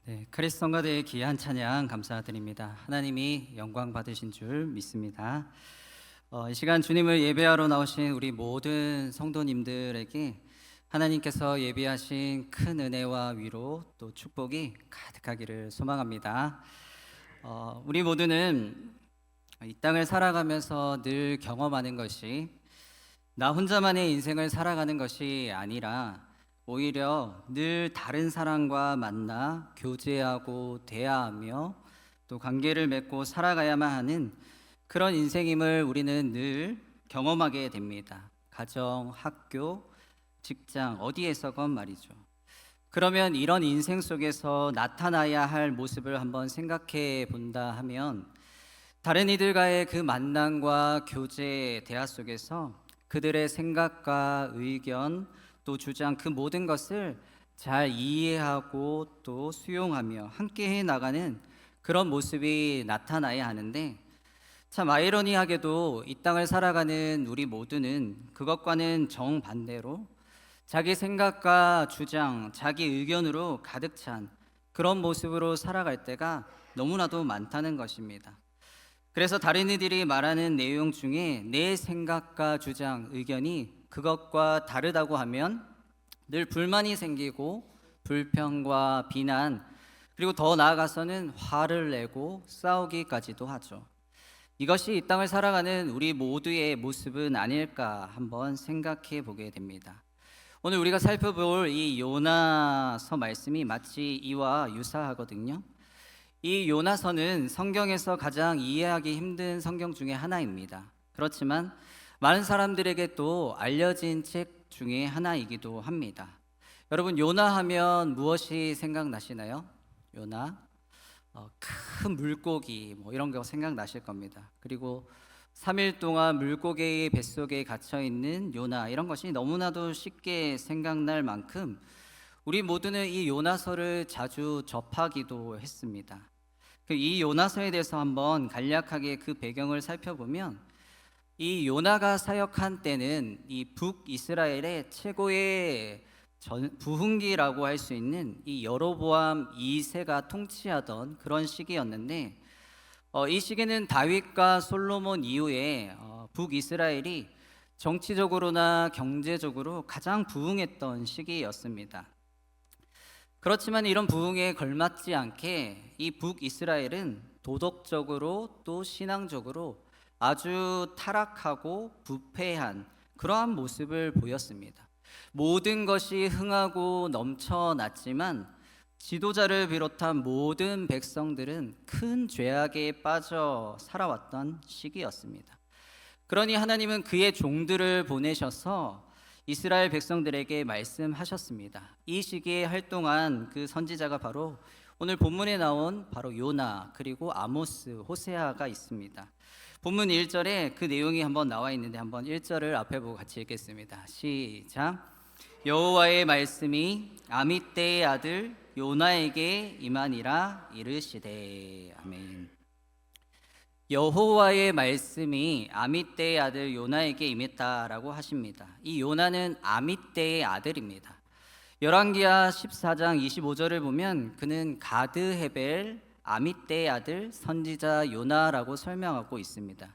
네, 크리스 성가대의 귀한 찬양 감사드립니다. 하나님이 영광 받으신 줄 믿습니다. 이 시간 주님을 예배하러 나오신 우리 모든 성도님들에게 하나님께서 예비하신 큰 은혜와 위로 또 축복이 가득하기를 소망합니다. 우리 모두는 이 땅을 살아가면서 늘 경험하는 것이 나 혼자만의 인생을 살아가는 것이 아니라 오히려 늘 다른 사람과 만나 교제하고 대화하며 또 관계를 맺고 살아가야만 하는 그런 인생임을 우리는 늘 경험하게 됩니다. 가정, 학교, 직장 어디에서건 말이죠. 그러면 이런 인생 속에서 나타나야 할 모습을 한번 생각해 본다 하면 다른 이들과의 그 만남과 교제, 대화 속에서 그들의 생각과 의견 또 주장 그 모든 것을 잘 이해하고 또 수용하며 함께 해 나가는 그런 모습이 나타나야 하는데 참 아이러니하게도 이 땅을 살아가는 우리 모두는 그것과는 정반대로 자기 생각과 주장, 자기 의견으로 가득 찬 그런 모습으로 살아갈 때가 너무나도 많다는 것입니다. 그래서 다른 이들이 말하는 내용 중에 내 생각과 주장, 의견이 그것과 다르다고 하면 늘 불만이 생기고 불평과 비난 그리고 더 나아가서는 화를 내고 싸우기까지도 하죠. 이것이 이 땅을 살아가는 우리 모두의 모습은 아닐까 한번 생각해 보게 됩니다. 오늘 우리가 살펴볼 이 요나서 말씀이 마치 이와 유사하거든요. 이 요나서는 성경에서 가장 이해하기 힘든 성경 중에 하나입니다. 그렇지만 많은 사람들에게 또 알려진 책 중에 하나이기도 합니다. 여러분, 요나 하면 무엇이 생각나시나요? 요나, 큰 물고기 뭐 이런 거 생각나실 겁니다. 그리고 3일 동안 물고기의 뱃속에 갇혀 있는 요나, 이런 것이 너무나도 쉽게 생각날 만큼 우리 모두는 이 요나서를 자주 접하기도 했습니다. 이 요나서에 대해서 한번 간략하게 그 배경을 살펴보면 이 요나가 사역한 때는 이 북이스라엘의 최고의 부흥기라고 할 수 있는 이 여로보암 2세가 통치하던 그런 시기였는데 이 시기는 다윗과 솔로몬 이후에 북이스라엘이 정치적으로나 경제적으로 가장 부흥했던 시기였습니다. 그렇지만 이런 부흥에 걸맞지 않게 이 북이스라엘은 도덕적으로 또 신앙적으로 아주 타락하고 부패한 그러한 모습을 보였습니다. 모든 것이 흥하고 넘쳐났지만 지도자를 비롯한 모든 백성들은 큰 죄악에 빠져 살아왔던 시기였습니다. 그러니 하나님은 그의 종들을 보내셔서 이스라엘 백성들에게 말씀하셨습니다. 이 시기에 활동한 그 선지자가 바로 오늘 본문에 나온 바로 요나 그리고 아모스, 호세아가 있습니다. 본문 1절에 그 내용이 한번 나와 있는데 한번 1절을 앞에 보고 같이 읽겠습니다. 시작. 여호와의 말씀이 아미떼의 아들 요나에게 임하니라 이르시되. 아멘. 여호와의 말씀이 아미떼의 아들 요나에게 임했다라고 하십니다. 이 요나는 아미떼의 아들입니다. 열왕기하 14장 25절을 보면 그는 가드 헤벨 아미떼의 아들 선지자 요나라고 설명하고 있습니다.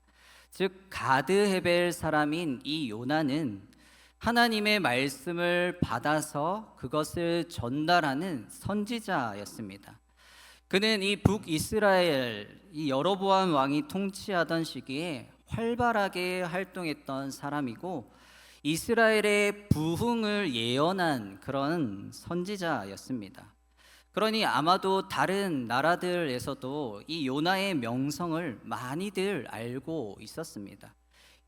즉 가드 헤벨 사람인 이 요나는 하나님의 말씀을 받아서 그것을 전달하는 선지자였습니다. 그는 이 북이스라엘 이 여로보암 왕이 통치하던 시기에 활발하게 활동했던 사람이고 이스라엘의 부흥을 예언한 그런 선지자였습니다. 그러니 아마도 다른 나라들에서도 이 요나의 명성을 많이들 알고 있었습니다.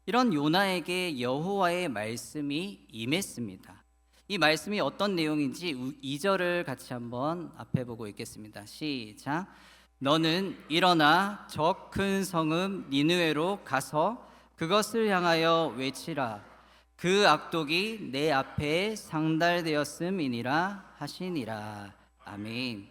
이런 요나에게 여호와의 말씀이 임했습니다. 이 말씀이 어떤 내용인지 2절을 같이 한번 앞에 보고 읽겠습니다. 시작. 너는 일어나 저 큰 성읍 니느웨로 가서 그것을 향하여 외치라. 그 악독이 내 앞에 상달되었음이니라 하시니라. 아멘.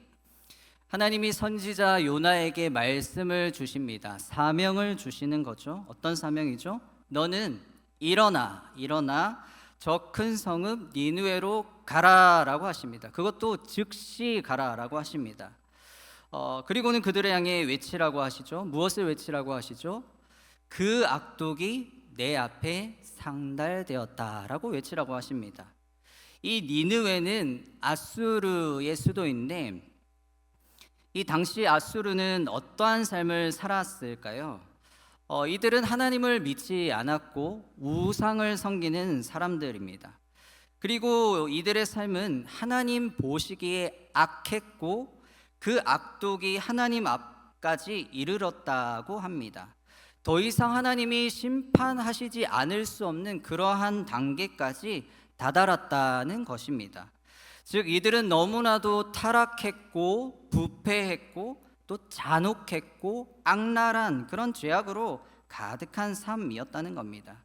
하나님이 선지자 요나에게 말씀을 주십니다. 사명을 주시는 거죠. 어떤 사명이죠? 너는 일어나 저 큰 성읍 니느웨로 가라라고 하십니다. 그것도 즉시 가라라고 하십니다. 그리고는 그들을 향해 외치라고 하시죠. 무엇을 외치라고 하시죠? 그 악독이 내 앞에 상달되었다라고 외치라고 하십니다. 이 니느웨는 아수르의 수도인데, 이 당시 아수르는 어떠한 삶을 살았을까요? 이들은 하나님을 믿지 않았고 우상을 섬기는 사람들입니다. 그리고 이들의 삶은 하나님 보시기에 악했고 그 악독이 하나님 앞까지 이르렀다고 합니다. 더 이상 하나님이 심판하시지 않을 수 없는 그러한 단계까지 다다랐다는 것입니다. 즉 이들은 너무나도 타락했고 부패했고 또 잔혹했고 악랄한 그런 죄악으로 가득한 삶이었다는 겁니다.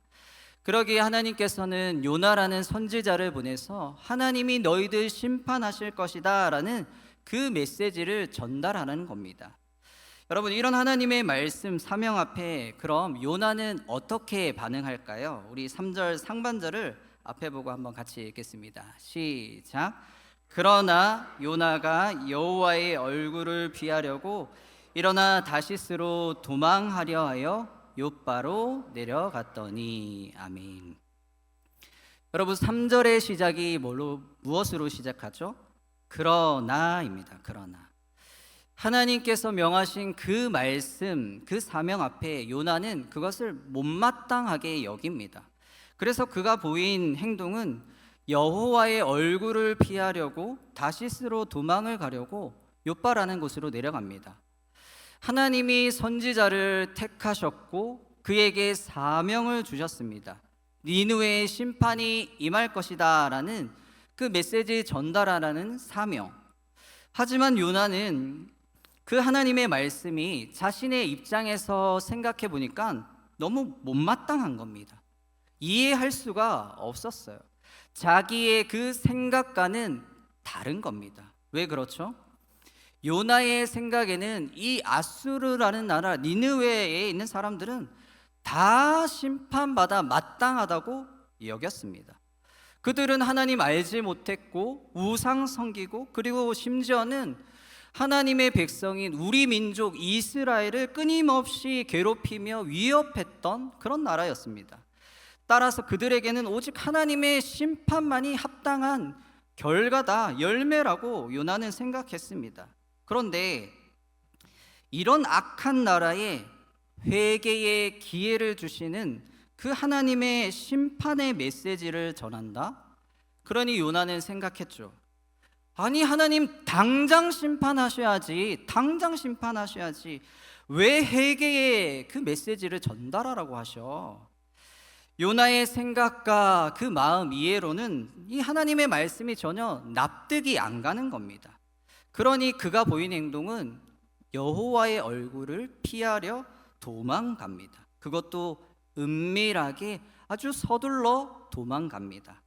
그러기에 하나님께서는 요나라는 선지자를 보내서 하나님이 너희들 심판하실 것이다 라는 그 메시지를 전달하는 겁니다. 여러분, 이런 하나님의 말씀 사명 앞에 그럼 요나는 어떻게 반응할까요? 우리 3절 상반절을 앞에 보고 한번 같이 읽겠습니다. 시작. 그러나 요나가 여호와의 얼굴을 피하려고 일어나 다시스로 도망하려 하여 욥바로 내려갔더니. 아멘. 여러분, 3절의 시작이 무엇으로 시작하죠? 그러나입니다. 그러나 하나님께서 명하신 그 말씀, 그 사명 앞에 요나는 그것을 못마땅하게 여깁니다. 그래서 그가 보인 행동은 여호와의 얼굴을 피하려고 다시스로 도망을 가려고 욥바라는 곳으로 내려갑니다. 하나님이 선지자를 택하셨고 그에게 사명을 주셨습니다. 니느웨의 심판이 임할 것이다 라는 그 메시지 전달하라는 사명. 하지만 요나는 그 하나님의 말씀이 자신의 입장에서 생각해 보니까 너무 못마땅한 겁니다. 이해할 수가 없었어요. 자기의 그 생각과는 다른 겁니다. 왜 그렇죠? 요나의 생각에는 이 아수르라는 나라 니느웨에 있는 사람들은 다 심판받아 마땅하다고 여겼습니다. 그들은 하나님 알지 못했고 우상 섬기고 그리고 심지어는 하나님의 백성인 우리 민족 이스라엘을 끊임없이 괴롭히며 위협했던 그런 나라였습니다. 따라서 그들에게는 오직 하나님의 심판만이 합당한 결과다, 열매라고 요나는 생각했습니다. 그런데 이런 악한 나라에 회개의 기회를 주시는 그 하나님의 심판의 메시지를 전한다? 그러니 요나는 생각했죠. 아니, 하나님 당장 심판하셔야지, 당장 심판하셔야지. 왜 회개의 그 메시지를 전달하라고 하셔? 요나의 생각과 그 마음 이해로는 이 하나님의 말씀이 전혀 납득이 안 가는 겁니다. 그러니 그가 보인 행동은 여호와의 얼굴을 피하려 도망갑니다. 그것도 은밀하게 아주 서둘러 도망갑니다.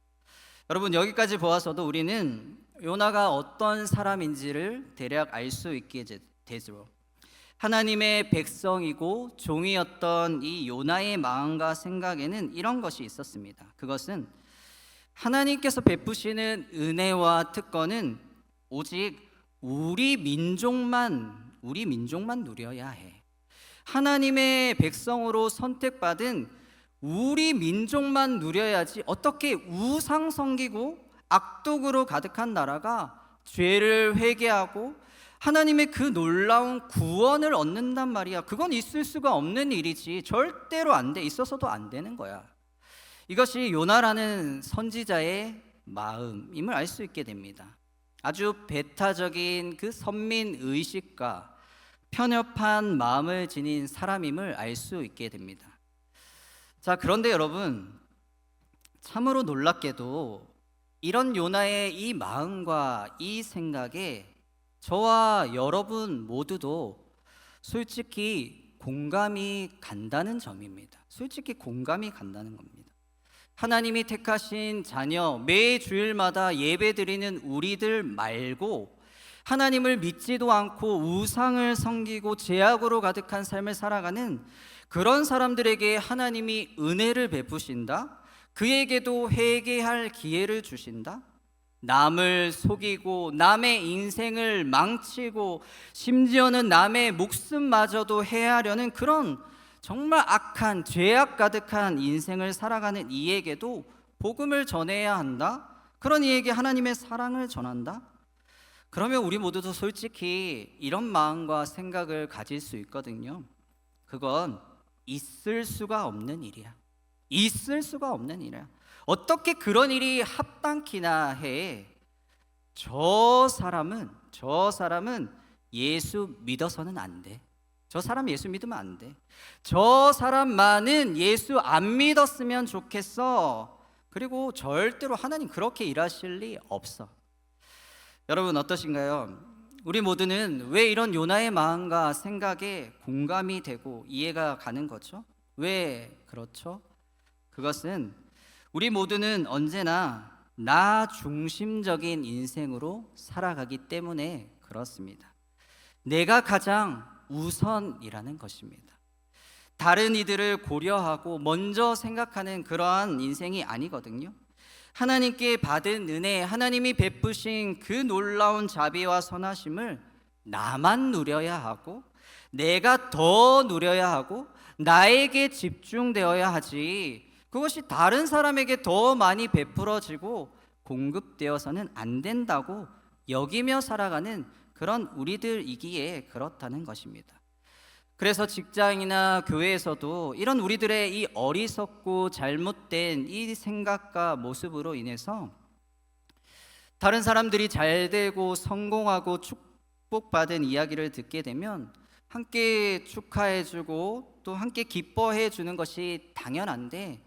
여러분, 여기까지 보아서도 우리는 요나가 어떤 사람인지를 대략 알 수 있게 되죠. 하나님의 백성이고 종이었던 이 요나의 마음과 생각에는 이런 것이 있었습니다. 그것은 하나님께서 베푸시는 은혜와 특권은 오직 우리 민족만 누려야 해. 하나님의 백성으로 선택받은 우리 민족만 누려야지 어떻게 우상 섬기고 악독으로 가득한 나라가 죄를 회개하고 하나님의 그 놀라운 구원을 얻는단 말이야. 그건 있을 수가 없는 일이지. 절대로 안 돼. 있어서도 안 되는 거야. 이것이 요나라는 선지자의 마음임을 알 수 있게 됩니다. 아주 배타적인 그 선민 의식과 편협한 마음을 지닌 사람임을 알 수 있게 됩니다. 자, 그런데 여러분, 참으로 놀랍게도 이런 요나의 이 마음과 이 생각에 저와 여러분 모두도 솔직히 공감이 간다는 점입니다. 솔직히 공감이 간다는 겁니다. 하나님이 택하신 자녀, 매 주일마다 예배드리는 우리들 말고 하나님을 믿지도 않고 우상을 섬기고 죄악으로 가득한 삶을 살아가는 그런 사람들에게 하나님이 은혜를 베푸신다? 그에게도 회개할 기회를 주신다? 남을 속이고 남의 인생을 망치고 심지어는 남의 목숨마저도 해하려는 그런 정말 악한 죄악 가득한 인생을 살아가는 이에게도 복음을 전해야 한다? 그런 이에게 하나님의 사랑을 전한다? 그러면 우리 모두도 솔직히 이런 마음과 생각을 가질 수 있거든요. 그건 있을 수가 없는 일이야. 있을 수가 없는 일이야. 어떻게 그런 일이 합당키나 해? 저 사람은 예수 믿어서는 안 돼. 저 사람 예수 믿으면 안 돼. 저 사람만은 예수 안 믿었으면 좋겠어. 그리고 절대로 하나님 그렇게 일하실 리 없어. 여러분 어떠신가요? 우리 모두는 왜 이런 요나의 마음과 생각에 공감이 되고 이해가 가는 거죠? 왜 그렇죠? 그것은 우리 모두는 언제나 나 중심적인 인생으로 살아가기 때문에 그렇습니다. 내가 가장 우선이라는 것입니다. 다른 이들을 고려하고 먼저 생각하는 그러한 인생이 아니거든요. 하나님께 받은 은혜, 하나님이 베푸신 그 놀라운 자비와 선하심을 나만 누려야 하고 내가 더 누려야 하고 나에게 집중되어야 하지, 그것이 다른 사람에게 더 많이 베풀어지고 공급되어서는 안 된다고 여기며 살아가는 그런 우리들이기에 그렇다는 것입니다. 그래서 직장이나 교회에서도 이런 우리들의 이 어리석고 잘못된 이 생각과 모습으로 인해서 다른 사람들이 잘 되고 성공하고 축복받은 이야기를 듣게 되면 함께 축하해주고 또 함께 기뻐해주는 것이 당연한데,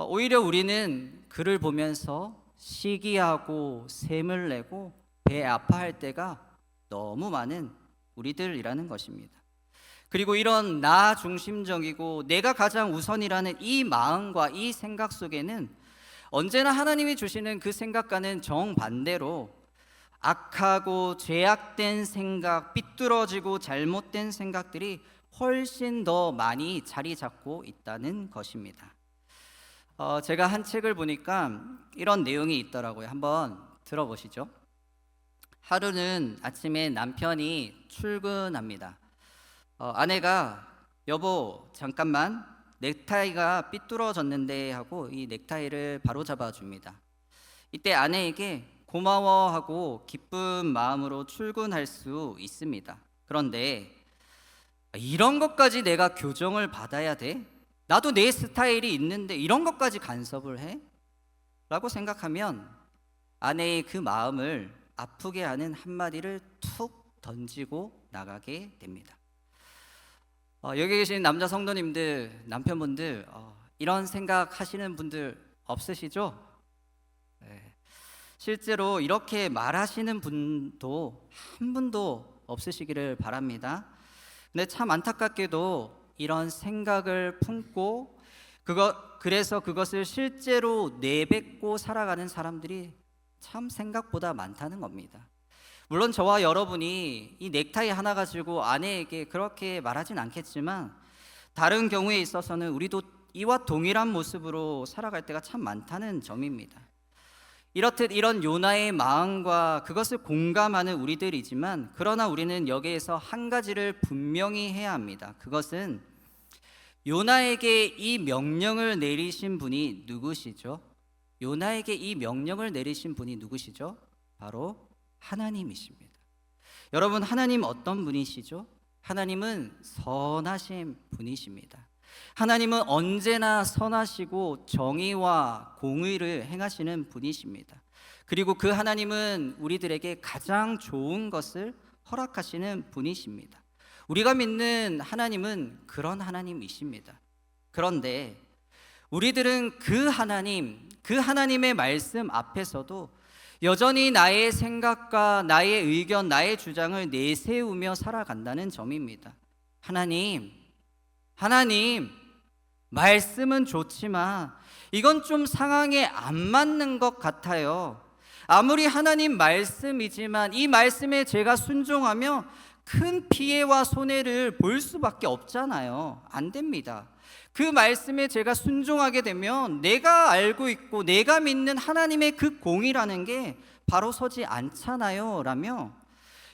오히려 우리는 그를 보면서 시기하고 샘을 내고 배 아파할 때가 너무 많은 우리들이라는 것입니다. 그리고 이런 나 중심적이고 내가 가장 우선이라는 이 마음과 이 생각 속에는 언제나 하나님이 주시는 그 생각과는 정반대로 악하고 죄악된 생각, 삐뚤어지고 잘못된 생각들이 훨씬 더 많이 자리 잡고 있다는 것입니다. 제가 한 책을 보니까 이런 내용이 있더라고요. 한번 들어보시죠. 하루는 아침에 남편이 출근합니다. 아내가 여보 잠깐만 넥타이가 삐뚤어졌는데 하고 이 넥타이를 바로 잡아줍니다. 이때 아내에게 고마워하고 기쁜 마음으로 출근할 수 있습니다. 그런데 이런 것까지 내가 교정을 받아야 돼? 나도 내 스타일이 있는데 이런 것까지 간섭을 해? 라고 생각하면 아내의 그 마음을 아프게 하는 한마디를 툭 던지고 나가게 됩니다. 여기 계신 남자 성도님들, 남편분들 이런 생각 하시는 분들 없으시죠? 네. 실제로 이렇게 말하시는 분도 한 분도 없으시기를 바랍니다. 근데 참 안타깝게도 이런 생각을 품고 그래서 그것을 실제로 내뱉고 살아가는 사람들이 참 생각보다 많다는 겁니다. 물론 저와 여러분이 이 넥타이 하나 가지고 아내에게 그렇게 말하진 않겠지만 다른 경우에 있어서는 우리도 이와 동일한 모습으로 살아갈 때가 참 많다는 점입니다. 이렇듯 이런 요나의 마음과 그것을 공감하는 우리들이지만 그러나 우리는 여기에서 한 가지를 분명히 해야 합니다. 그것은 요나에게 이 명령을 내리신 분이 누구시죠? 요나에게 이 명령을 내리신 분이 누구시죠? 바로 하나님이십니다. 여러분, 하나님 어떤 분이시죠? 하나님은 선하신 분이십니다. 하나님은 언제나 선하시고 정의와 공의를 행하시는 분이십니다. 그리고 그 하나님은 우리들에게 가장 좋은 것을 허락하시는 분이십니다. 우리가 믿는 하나님은 그런 하나님이십니다. 그런데 우리들은 그 하나님의 말씀 앞에서도 여전히 나의 생각과 나의 의견, 나의 주장을 내세우며 살아간다는 점입니다. 하나님, 말씀은 좋지만 이건 좀 상황에 안 맞는 것 같아요. 아무리 하나님 말씀이지만 이 말씀에 제가 순종하며 큰 피해와 손해를 볼 수밖에 없잖아요. 안 됩니다. 그 말씀에 제가 순종하게 되면 내가 알고 있고 내가 믿는 하나님의 그 공이라는 게 바로 서지 않잖아요 라며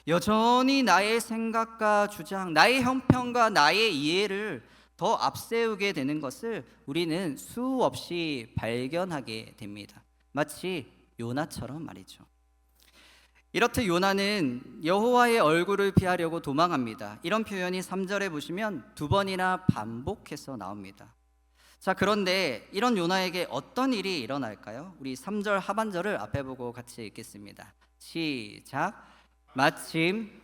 여전히 나의 생각과 주장, 나의 형편과 나의 이해를 더 앞세우게 되는 것을 우리는 수없이 발견하게 됩니다. 마치 요나처럼 말이죠. 이렇듯 요나는 여호와의 얼굴을 피하려고 도망합니다. 이런 표현이 3절에 보시면 2번이나 반복해서 나옵니다. 자, 그런데 이런 요나에게 어떤 일이 일어날까요? 우리 3절 하반절을 앞에 보고 같이 읽겠습니다. 시작. 마침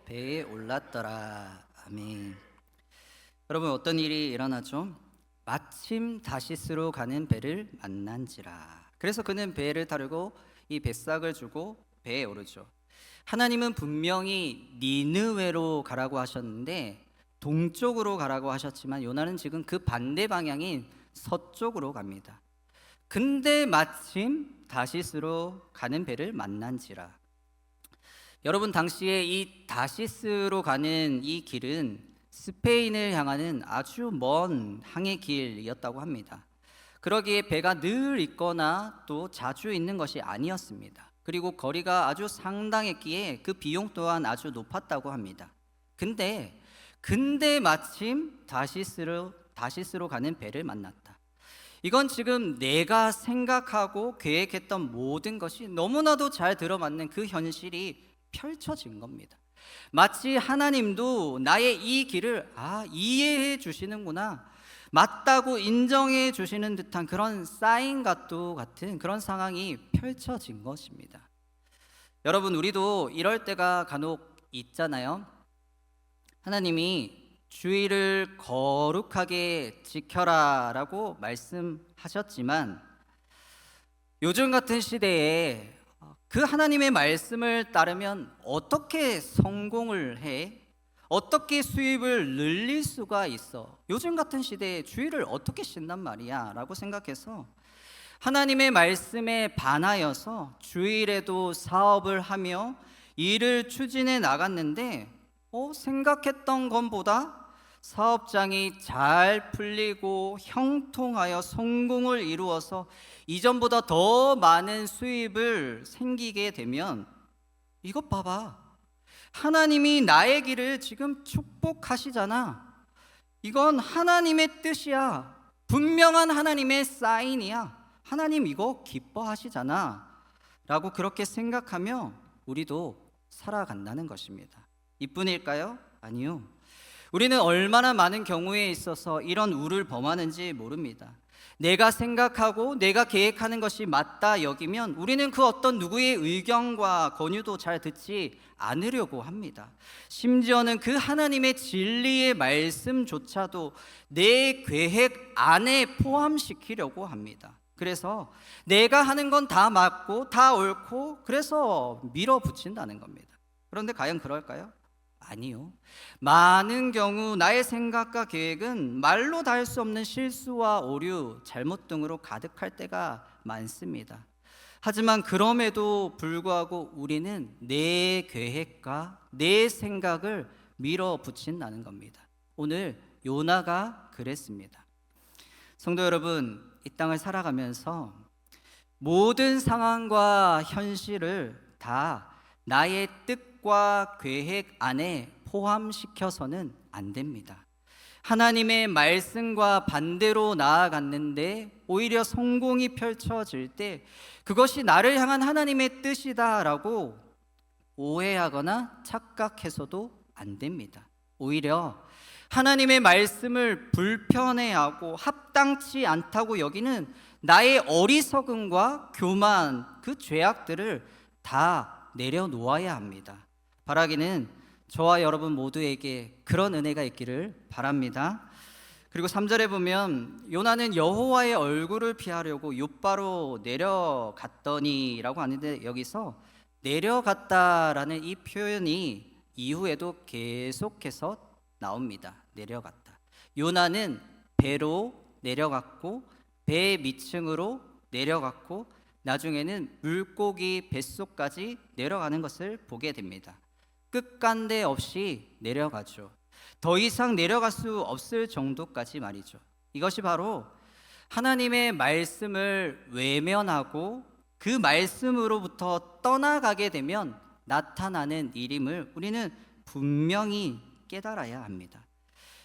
배에 올랐더라. 아멘. 여러분, 어떤 일이 일어나죠? 마침 다시스로 가는 배를 만난지라. 그래서 그는 배를 타려고 이 뱃삭을 주고 배에 오르죠. 하나님은 분명히 니느웨로 가라고 하셨는데 동쪽으로 가라고 하셨지만 요나는 지금 그 반대 방향인 서쪽으로 갑니다. 근데 마침 다시스로 가는 배를 만난지라. 여러분, 당시에 이 다시스로 가는 이 길은 스페인을 향하는 아주 먼 항해 길이었다고 합니다. 그러기에 배가 늘 있거나 또 자주 있는 것이 아니었습니다. 그리고 거리가 아주 상당했기에 그 비용 또한 아주 높았다고 합니다. 근데 마침 다시스로 가는 배를 만났다. 이건 지금 내가 생각하고 계획했던 모든 것이 너무나도 잘 들어맞는 그 현실이 펼쳐진 겁니다. 마치 하나님도 나의 이 길을 이해해 주시는구나, 맞다고 인정해 주시는 듯한 그런 사인과 또 같은 그런 상황이 펼쳐진 것입니다. 여러분, 우리도 이럴 때가 간혹 있잖아요. 하나님이 주의를 거룩하게 지켜라 라고 말씀하셨지만 요즘 같은 시대에 그 하나님의 말씀을 따르면 어떻게 성공을 해? 어떻게 수입을 늘릴 수가 있어? 요즘 같은 시대에 주의를 어떻게 쉰단 말이야? 라고 생각해서 하나님의 말씀에 반하여서 주일에도 사업을 하며 일을 추진해 나갔는데 생각했던 것보다 사업장이 잘 풀리고 형통하여 성공을 이루어서 이전보다 더 많은 수입을 생기게 되면 이것 봐봐, 하나님이 나의 길을 지금 축복하시잖아. 이건 하나님의 뜻이야. 분명한 하나님의 사인이야. 하나님 이거 기뻐하시잖아 라고 그렇게 생각하며 우리도 살아간다는 것입니다. 이뿐일까요? 아니요. 우리는 얼마나 많은 경우에 있어서 이런 우를 범하는지 모릅니다. 내가 생각하고 내가 계획하는 것이 맞다 여기면 우리는 그 어떤 누구의 의견과 권유도 잘 듣지 않으려고 합니다. 심지어는 그 하나님의 진리의 말씀조차도 내 계획 안에 포함시키려고 합니다. 그래서 내가 하는 건 다 맞고 다 옳고 그래서 밀어붙인다는 겁니다. 그런데 과연 그럴까요? 아니요. 많은 경우 나의 생각과 계획은 말로 다 할 수 없는 실수와 오류, 잘못 등으로 가득할 때가 많습니다. 하지만 그럼에도 불구하고 우리는 내 계획과 내 생각을 밀어붙인다는 겁니다. 오늘 요나가 그랬습니다. 성도 여러분, 이 땅을 살아가면서 모든 상황과 현실을 다 나의 뜻과 계획 안에 포함시켜서는 안 됩니다. 하나님의 말씀과 반대로 나아갔는데 오히려 성공이 펼쳐질 때 그것이 나를 향한 하나님의 뜻이다라고 오해하거나 착각해서도 안 됩니다. 오히려 하나님의 말씀을 불편해하고 합당치 않다고 여기는 나의 어리석음과 교만, 그 죄악들을 다 내려놓아야 합니다. 바라기는 저와 여러분 모두에게 그런 은혜가 있기를 바랍니다. 그리고 3절에 보면 요나는 여호와의 얼굴을 피하려고 욥바로 내려갔더니 라고 하는데 여기서 내려갔다라는 이 표현이 이후에도 계속해서 나옵니다. 내려갔다. 요나는 배로 내려갔고 배 밑층으로 내려갔고 나중에는 물고기 뱃속까지 내려가는 것을 보게 됩니다. 끝간데 없이 내려가죠. 더 이상 내려갈 수 없을 정도까지 말이죠. 이것이 바로 하나님의 말씀을 외면하고 그 말씀으로부터 떠나가게 되면 나타나는 일임을 우리는 분명히 깨달아야 합니다.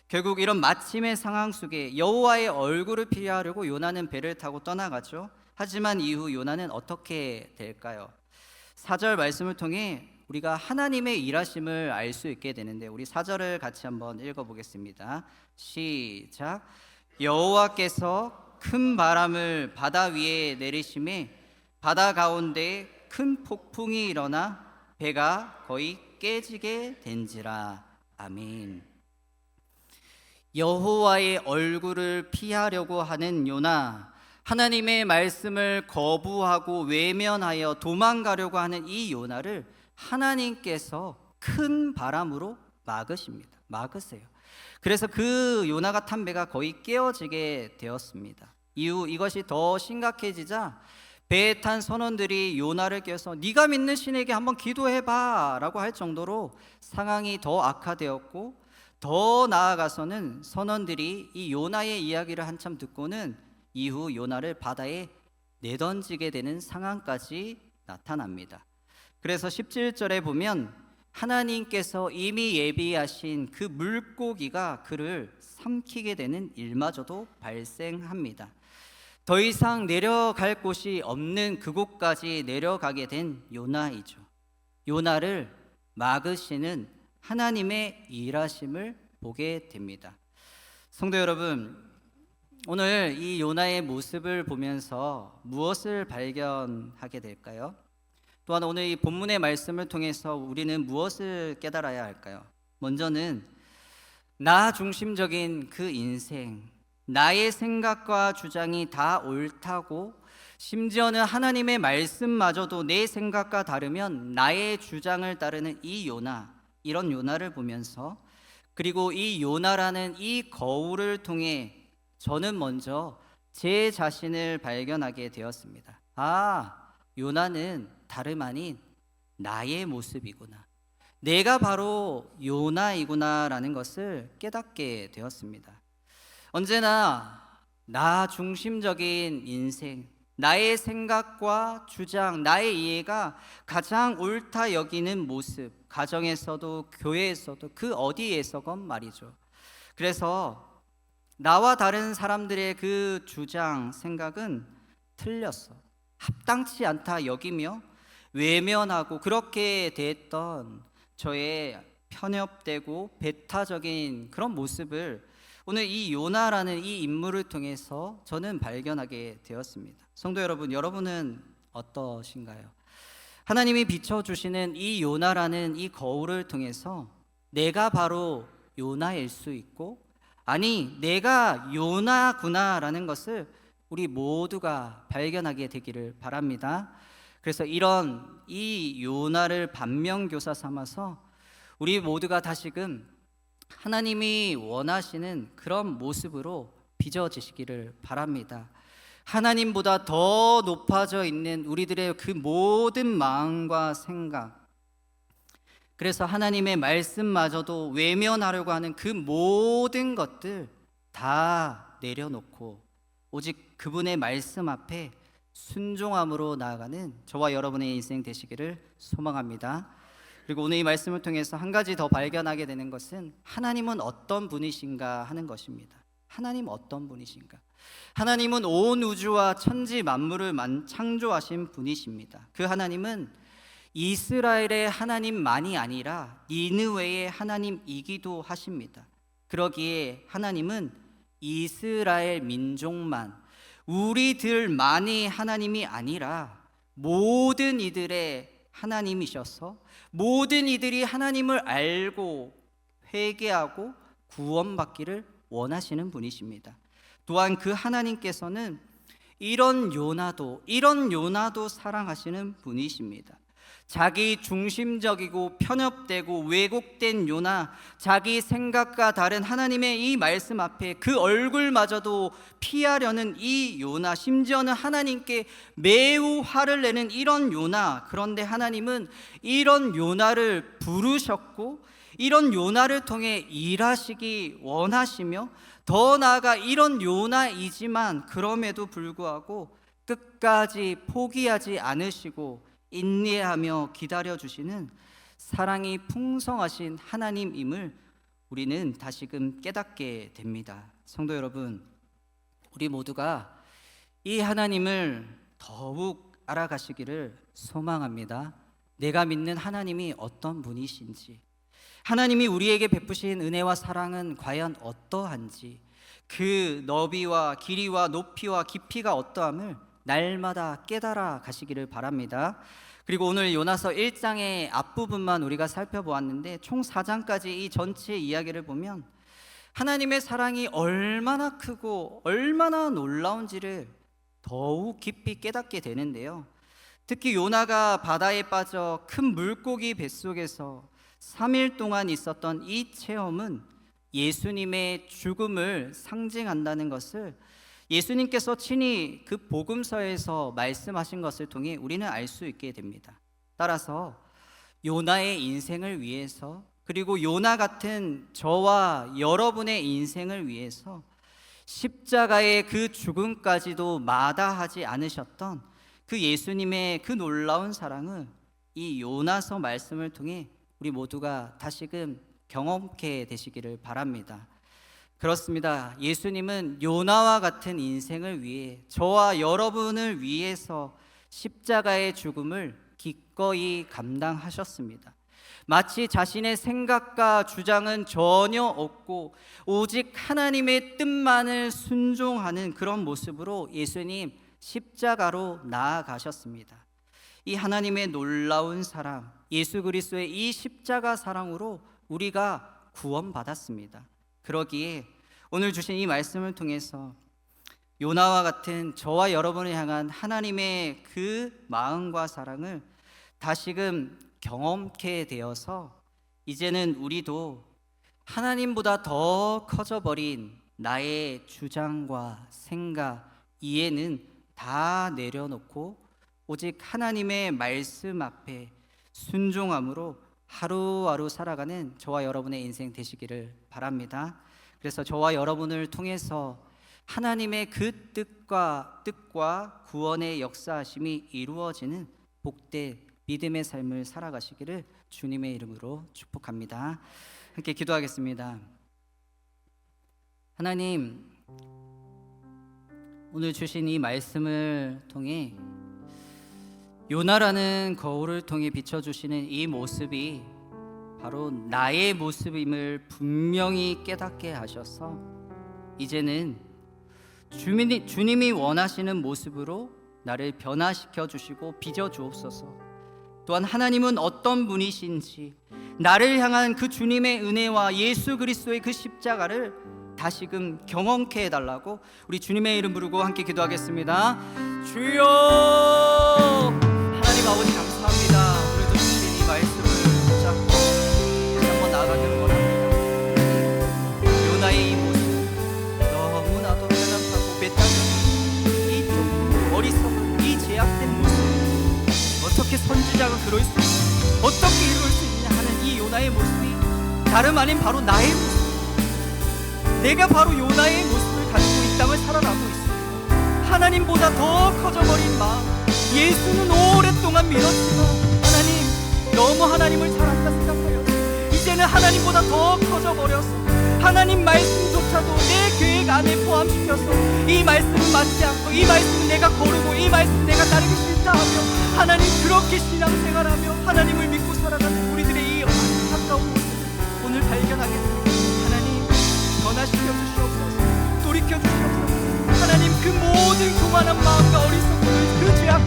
결국 이런 마침의 상황 속에 여호와의 얼굴을 피하려고 요나는 배를 타고 떠나가죠. 하지만 이후 요나는 어떻게 될까요? 4절 말씀을 통해 우리가 하나님의 일하심을 알 수 있게 되는데, 우리 4절을 같이 한번 읽어보겠습니다. 시작. 여호와께서 큰 바람을 바다 위에 내리심에 바다 가운데 큰 폭풍이 일어나 배가 거의 깨지게 된지라. 아멘. 여호와의 얼굴을 피하려고 하는 요나, 하나님의 말씀을 거부하고 외면하여 도망가려고 하는 이 요나를 하나님께서 큰 바람으로 막으세요. 그래서 그 요나가 탄 배가 거의 깨어지게 되었습니다. 이후 이것이 더 심각해지자 배에 탄 선원들이 요나를 깨워서 네가 믿는 신에게 한번 기도해봐 라고 할 정도로 상황이 더 악화되었고, 더 나아가서는 선원들이 이 요나의 이야기를 한참 듣고는 이후 요나를 바다에 내던지게 되는 상황까지 나타납니다. 그래서 17절에 보면 하나님께서 이미 예비하신 그 물고기가 그를 삼키게 되는 일마저도 발생합니다. 더 이상 내려갈 곳이 없는 그곳까지 내려가게 된 요나이죠. 요나를 막으시는 하나님의 일하심을 보게 됩니다. 성도 여러분, 오늘 이 요나의 모습을 보면서 무엇을 발견하게 될까요? 또한 오늘 이 본문의 말씀을 통해서 우리는 무엇을 깨달아야 할까요? 먼저는 나 중심적인 그 인생, 나의 생각과 주장이 다 옳다고, 심지어는 하나님의 말씀마저도 내 생각과 다르면 나의 주장을 따르는 이 요나, 이런 요나를 보면서, 그리고 이 요나라는 이 거울을 통해 저는 먼저 제 자신을 발견하게 되었습니다. 아, 요나는 다름 아닌 나의 모습이구나, 내가 바로 요나이구나라는 것을 깨닫게 되었습니다. 언제나 나 중심적인 인생, 나의 생각과 주장, 나의 이해가 가장 옳다 여기는 모습, 가정에서도 교회에서도 그 어디에서건 말이죠. 그래서 나와 다른 사람들의 그 주장, 생각은 틀렸어, 합당치 않다 여기며 외면하고 그렇게 됐던 저의 편협되고 배타적인 그런 모습을 오늘 이 요나라는 이 인물을 통해서 저는 발견하게 되었습니다. 성도 여러분, 여러분은 어떠신가요? 하나님이 비춰주시는 이 요나라는 이 거울을 통해서 내가 바로 요나일 수 있고, 아니 내가 요나구나라는 것을 우리 모두가 발견하게 되기를 바랍니다. 그래서 이런 이 요나를 반면교사 삼아서 우리 모두가 다시금 하나님이 원하시는 그런 모습으로 빚어지시기를 바랍니다. 하나님보다 더 높아져 있는 우리들의 그 모든 마음과 생각, 그래서 하나님의 말씀마저도 외면하려고 하는 그 모든 것들 다 내려놓고 오직 그분의 말씀 앞에 순종함으로 나아가는 저와 여러분의 인생 되시기를 소망합니다. 그리고 오늘 이 말씀을 통해서 한 가지 더 발견하게 되는 것은 하나님은 어떤 분이신가 하는 것입니다. 하나님 어떤 분이신가? 하나님은 온 우주와 천지 만물을 창조하신 분이십니다. 그 하나님은 이스라엘의 하나님만이 아니라 니느웨의 하나님이기도 하십니다. 그러기에 하나님은 이스라엘 민족만, 우리들만이 하나님이 아니라 모든 이들의 하나님이셔서 모든 이들이 하나님을 알고 회개하고 구원받기를 원하시는 분이십니다. 또한 그 하나님께서는 이런 요나도 사랑하시는 분이십니다. 자기 중심적이고 편협되고 왜곡된 요나, 자기 생각과 다른 하나님의 이 말씀 앞에 그 얼굴마저도 피하려는 이 요나, 심지어는 하나님께 매우 화를 내는 이런 요나. 그런데 하나님은 이런 요나를 부르셨고 이런 요나를 통해 일하시기 원하시며, 더 나아가 이런 요나이지만 그럼에도 불구하고 끝까지 포기하지 않으시고 인내하며 기다려주시는 사랑이 풍성하신 하나님임을 우리는 다시금 깨닫게 됩니다. 성도 여러분, 우리 모두가 이 하나님을 더욱 알아가시기를 소망합니다. 내가 믿는 하나님이 어떤 분이신지, 하나님이 우리에게 베푸신 은혜와 사랑은 과연 어떠한지, 그 너비와 길이와 높이와 깊이가 어떠함을 날마다 깨달아 가시기를 바랍니다. 그리고 오늘 요나서 1장의 앞부분만 우리가 살펴보았는데 총 4장까지 이 전체 이야기를 보면 하나님의 사랑이 얼마나 크고 얼마나 놀라운지를 더욱 깊이 깨닫게 되는데요. 특히 요나가 바다에 빠져 큰 물고기 뱃속에서 3일 동안 있었던 이 체험은 예수님의 죽음을 상징한다는 것을 예수님께서 친히 그 복음서에서 말씀하신 것을 통해 우리는 알 수 있게 됩니다. 따라서 요나의 인생을 위해서, 그리고 요나 같은 저와 여러분의 인생을 위해서 십자가의 그 죽음까지도 마다하지 않으셨던 그 예수님의 그 놀라운 사랑을 이 요나서 말씀을 통해 우리 모두가 다시금 경험케 되시기를 바랍니다. 그렇습니다. 예수님은 요나와 같은 인생을 위해, 저와 여러분을 위해서 십자가의 죽음을 기꺼이 감당하셨습니다. 마치 자신의 생각과 주장은 전혀 없고 오직 하나님의 뜻만을 순종하는 그런 모습으로 예수님 십자가로 나아가셨습니다. 이 하나님의 놀라운 사랑, 예수 그리스도의 이 십자가 사랑으로 우리가 구원받았습니다. 그러기에 오늘 주신 이 말씀을 통해서 요나와 같은 저와 여러분을 향한 하나님의 그 마음과 사랑을 다시금 경험케 되어서 이제는 우리도 하나님보다 더 커져버린 나의 주장과 생각, 이해는 다 내려놓고 오직 하나님의 말씀 앞에 순종함으로 하루하루 살아가는 저와 여러분의 인생 되시기를 바랍니다. 그래서 저와 여러분을 통해서 하나님의 그 뜻과 구원의 역사하심이 이루어지는 복된 믿음의 삶을 살아가시기를 주님의 이름으로 축복합니다. 함께 기도하겠습니다. 하나님, 오늘 주신 이 말씀을 통해 요나라는 거울을 통해 비춰주시는 이 모습이 바로 나의 모습임을 분명히 깨닫게 하셔서 이제는 주님이 원하시는 모습으로 나를 변화시켜 주시고 빚어 주옵소서. 또한 하나님은 어떤 분이신지, 나를 향한 그 주님의 은혜와 예수 그리스도의 그 십자가를 다시금 경험케 해달라고 우리 주님의 이름 부르고 함께 기도하겠습니다. 주여, 하나님 아버지 감사합니다. 오늘도 주신 이 말씀을 붙잡고 다시 한번 나아가기를 원합니다. 요나의 이 모습 너무나도 편협하고 배타적인 이 좀 어리석은 이 제약된 모습, 어떻게 선지자가 그럴 수 있냐, 어떻게 이룰 수 있냐 하는 이 요나의 모습이 다름 아닌 바로 나의 모습, 내가 바로 요나의 모습을 가지고 이 땅을 살아가고 있습니다. 하나님보다 더 커져버린 마음, 예수는 오랫동안 믿었지만 하나님, 너무 하나님을 사랑한다 생각하여 이제는 하나님보다 더 커져버려서 하나님 말씀조차도 내 계획 안에 포함시켜서 이 말씀은 맞지 않고, 이 말씀은 내가 거르고, 이 말씀은 내가 따르기 싫다 하며 하나님 그렇게 신앙생활하며 하나님을 믿고 살아가는 우리들의 이 안타까운 모습을 오늘 발견하게 됩니다. 하나님 변화시켜 주시옵소서, 돌이켜 주시옵소서. 하나님 그 모든 교만한 마음과 어리석음을, 그 죄악을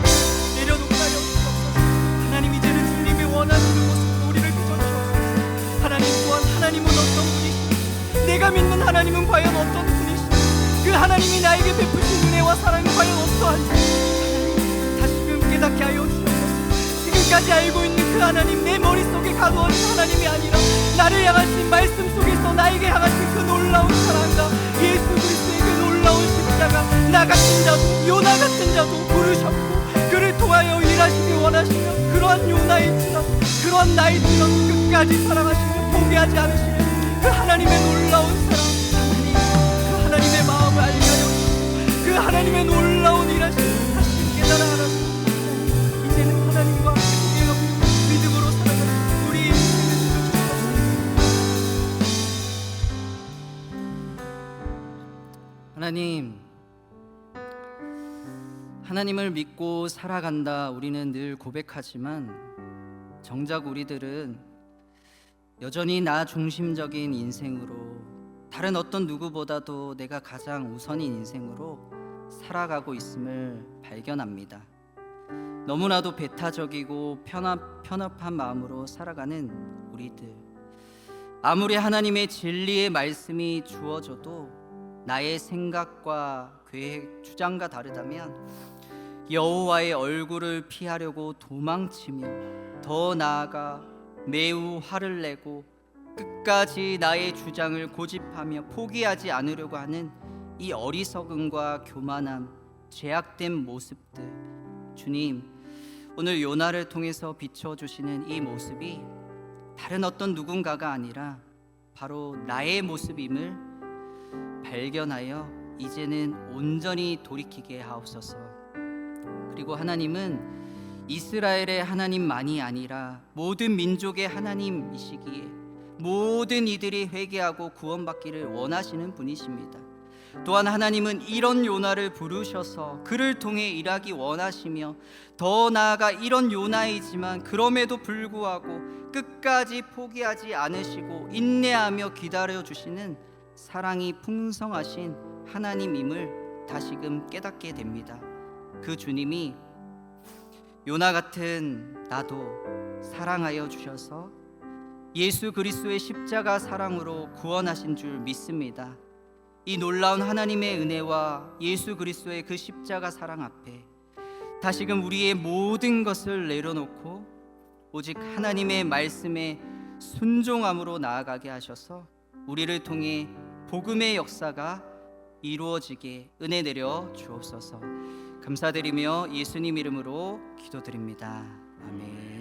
내려놓게 하여 주시옵소서. 하나님 이제는 주님이 원하시는 모습으로 우리를 비춰주시옵소서. 하나님 또한 하나님은 어떤 분이신지, 내가 믿는 하나님은 과연 어떤 분이신지, 그 하나님이 나에게 베푸신 은혜와 사랑이 과연 어떠한지 하나님 다시금 깨닫게 하여 주시옵소서. 끝까지 알고 있는 그 하나님, 내 머릿속에 가두어진 하나님이 아니라 나를 향하신 말씀 속에서 나에게 향하신 그 놀라운 사랑과 예수 그리스도의 그 놀라운 십자가, 나 같은 자도 요나 같은 자도 부르셨고 그를 통하여 일하시기 원하시며 그러한 요나일지라도 그러한 나일지라도 끝까지 사랑하시며 포기하지 않으시는 그 하나님의 놀라운 사랑, 하나님 그 하나님의 마음을 알게 하여 주시고 그 하나님의 놀라운 일하심을 다시 깨달아 알아주시고 이제는 하나님과 함께 믿음으로 살아가는 우리 인생을 주옵소서. 하나님을 믿고 살아간다 우리는 늘 고백하지만 정작 우리들은 여전히 나 중심적인 인생으로, 다른 어떤 누구보다도 내가 가장 우선인 인생으로 살아가고 있음을 발견합니다. 너무나도 배타적이고 편협한 마음으로 살아가는 우리들, 아무리 하나님의 진리의 말씀이 주어져도 나의 생각과 계획, 주장과 다르다면 여호와의 얼굴을 피하려고 도망치며, 더 나아가 매우 화를 내고 끝까지 나의 주장을 고집하며 포기하지 않으려고 하는 이 어리석음과 교만함, 죄악된 모습들, 주님 오늘 요나를 통해서 비춰주시는 이 모습이 다른 어떤 누군가가 아니라 바로 나의 모습임을 발견하여 이제는 온전히 돌이키게 하옵소서. 그리고 하나님은 이스라엘의 하나님만이 아니라 모든 민족의 하나님이시기에 모든 이들이 회개하고 구원받기를 원하시는 분이십니다. 또한 하나님은 이런 요나를 부르셔서 그를 통해 일하기 원하시며, 더 나아가 이런 요나이지만 그럼에도 불구하고 끝까지 포기하지 않으시고 인내하며 기다려주시는 사랑이 풍성하신 하나님임을 다시금 깨닫게 됩니다. 그 주님이 요나 같은 나도 사랑하여 주셔서 예수 그리스도의 십자가 사랑으로 구원하신 줄 믿습니다. 이 놀라운 하나님의 은혜와 예수 그리스도의 그 십자가 사랑 앞에 다시금 우리의 모든 것을 내려놓고 오직 하나님의 말씀에 순종함으로 나아가게 하셔서 우리를 통해 복음의 역사가 이루어지게 은혜 내려 주옵소서. 감사드리며 예수님 이름으로 기도드립니다. 아멘.